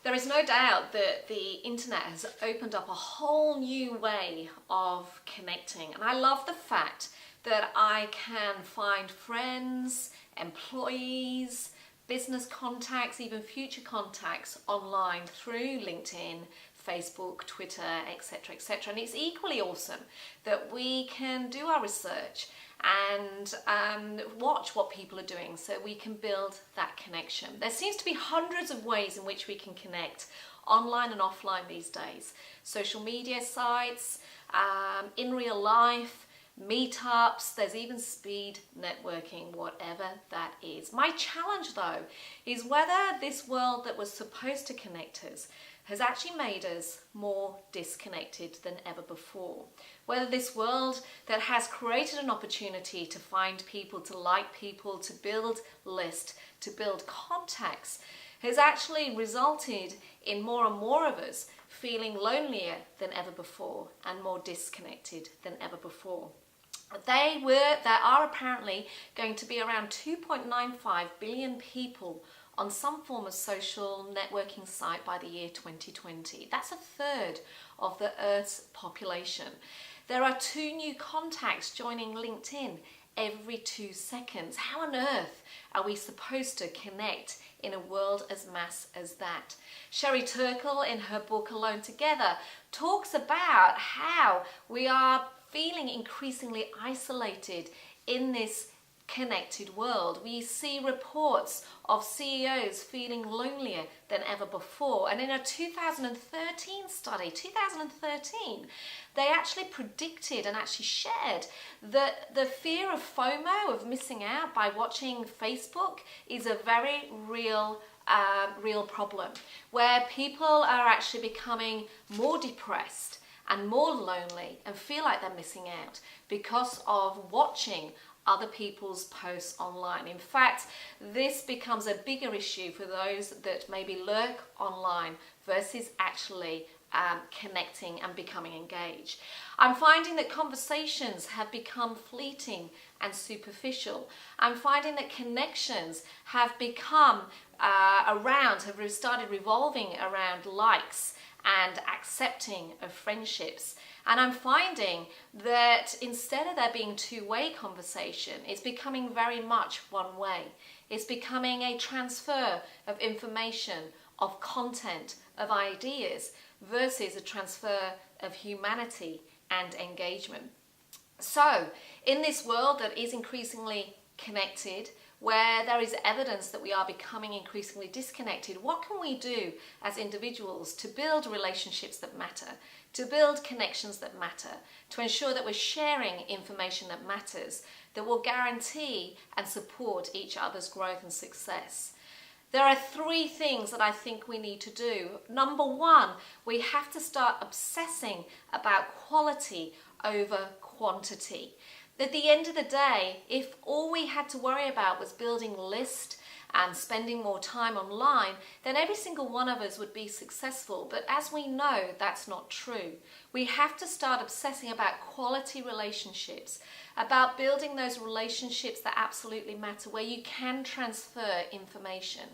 There is no doubt that the internet has opened up a whole new way of connecting, and I love the fact that I can find friends, employees, business contacts, even future contacts online through LinkedIn, Facebook, Twitter, etc., etc. And it's equally awesome that we can do our research and watch what people are doing so we can build that connection. There seems to be hundreds of ways in which we can connect online and offline these days. Social media sites, in real life, meetups, there's even speed networking, whatever that is. My challenge though is whether this world that was supposed to connect us has actually made us more disconnected than ever before. Whether this world that has created an opportunity to find people, to like people, to build lists, to build contacts, has actually resulted in more and more of us feeling lonelier than ever before and more disconnected than ever before. There are apparently going to be around 2.95 billion people on some form of social networking site by the year 2020. That's a third of the Earth's population. There are 2 new contacts joining LinkedIn every 2 seconds. How on earth are we supposed to connect in a world as mass as that? Sherry Turkle, in her book Alone Together, talks about how we are feeling increasingly isolated in this connected world. We see reports of CEOs feeling lonelier than ever before. And in a 2013 study, they actually predicted and actually shared that the fear of FOMO, of missing out by watching Facebook, is a very real problem, where people are actually becoming more depressed and more lonely and feel like they're missing out because of watching other people's posts online. In fact, this becomes a bigger issue for those that maybe lurk online versus actually connecting and becoming engaged. I'm finding that conversations have become fleeting and superficial. I'm finding that connections have become have started revolving around likes and accepting of friendships. And I'm finding that instead of there being two-way conversation, it's becoming very much one way. It's becoming a transfer of information, of content, of ideas, versus a transfer of humanity and engagement. So, in this world that is increasingly connected, where there is evidence that we are becoming increasingly disconnected, what can we do as individuals to build relationships that matter, to build connections that matter, to ensure that we're sharing information that matters, that will guarantee and support each other's growth and success? There are 3 things that I think we need to do. Number 1, we have to start obsessing about quality over quantity. At the end of the day, if all we had to worry about was building lists and spending more time online, then every single one of us would be successful. But as we know, that's not true. We have to start obsessing about quality relationships, about building those relationships that absolutely matter, where you can transfer information.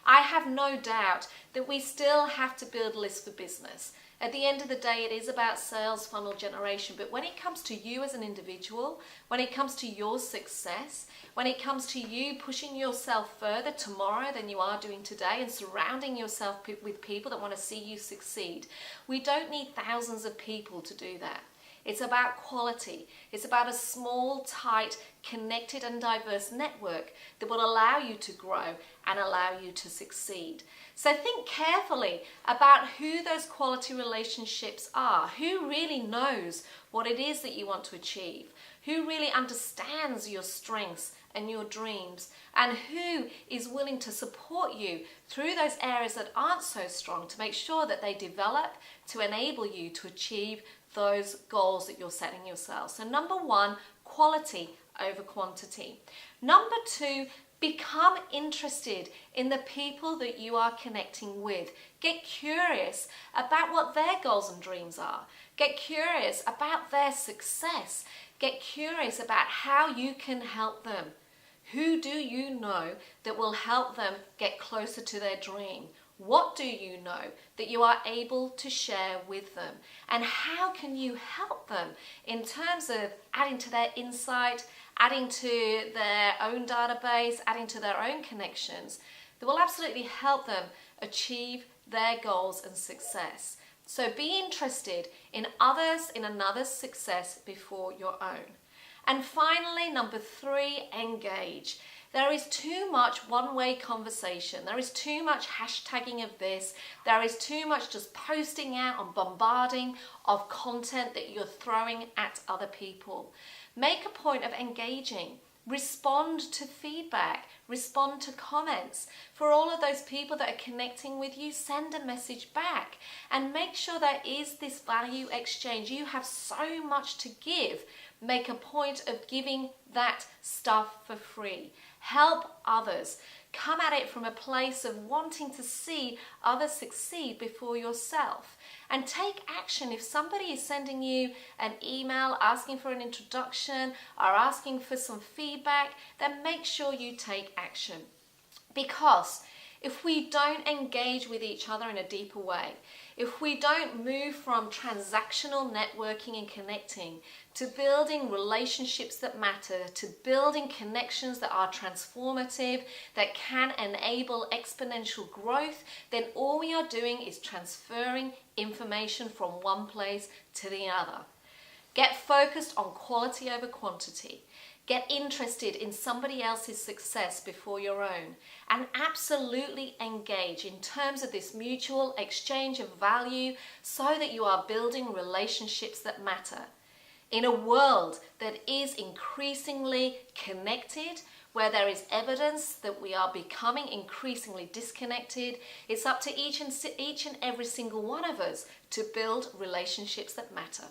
I have no doubt that we still have to build lists for business. At the end of the day, it is about sales funnel generation. But when it comes to you as an individual, when it comes to your success, when it comes to you pushing yourself further tomorrow than you are doing today and surrounding yourself with people that want to see you succeed, we don't need thousands of people to do that. It's about quality. It's about a small, tight, connected and diverse network that will allow you to grow and allow you to succeed. So think carefully about who those quality relationships are, who really knows what it is that you want to achieve, who really understands your strengths and your dreams, and who is willing to support you through those areas that aren't so strong to make sure that they develop to enable you to achieve those goals that you're setting yourself. So number 1, quality over quantity. Number 2, become interested in the people that you are connecting with. Get curious about what their goals and dreams are. Get curious about their success. Get curious about how you can help them. Who do you know that will help them get closer to their dream? What do you know that you are able to share with them? And how can you help them in terms of adding to their insight, adding to their own database, adding to their own connections that will absolutely help them achieve their goals and success. So be interested in others, in another's success before your own. And finally, number 3, engage. There is too much one-way conversation. There is too much hashtagging of this. There is too much just posting out and bombarding of content that you're throwing at other people. Make a point of engaging. Respond to feedback, respond to comments. For all of those people that are connecting with you, send a message back and make sure there is this value exchange. You have so much to give. Make a point of giving that stuff for free. Help others. Come at it from a place of wanting to see others succeed before yourself. And take action. If somebody is sending you an email asking for an introduction or asking for some feedback, then make sure you take action. Because if we don't engage with each other in a deeper way, if we don't move from transactional networking and connecting to building relationships that matter, to building connections that are transformative, that can enable exponential growth, then all we are doing is transferring information from one place to the other. Get focused on quality over quantity. Get interested in somebody else's success before your own, and absolutely engage in terms of this mutual exchange of value so that you are building relationships that matter. In a world that is increasingly connected, where there is evidence that we are becoming increasingly disconnected, it's up to each and every single one of us to build relationships that matter.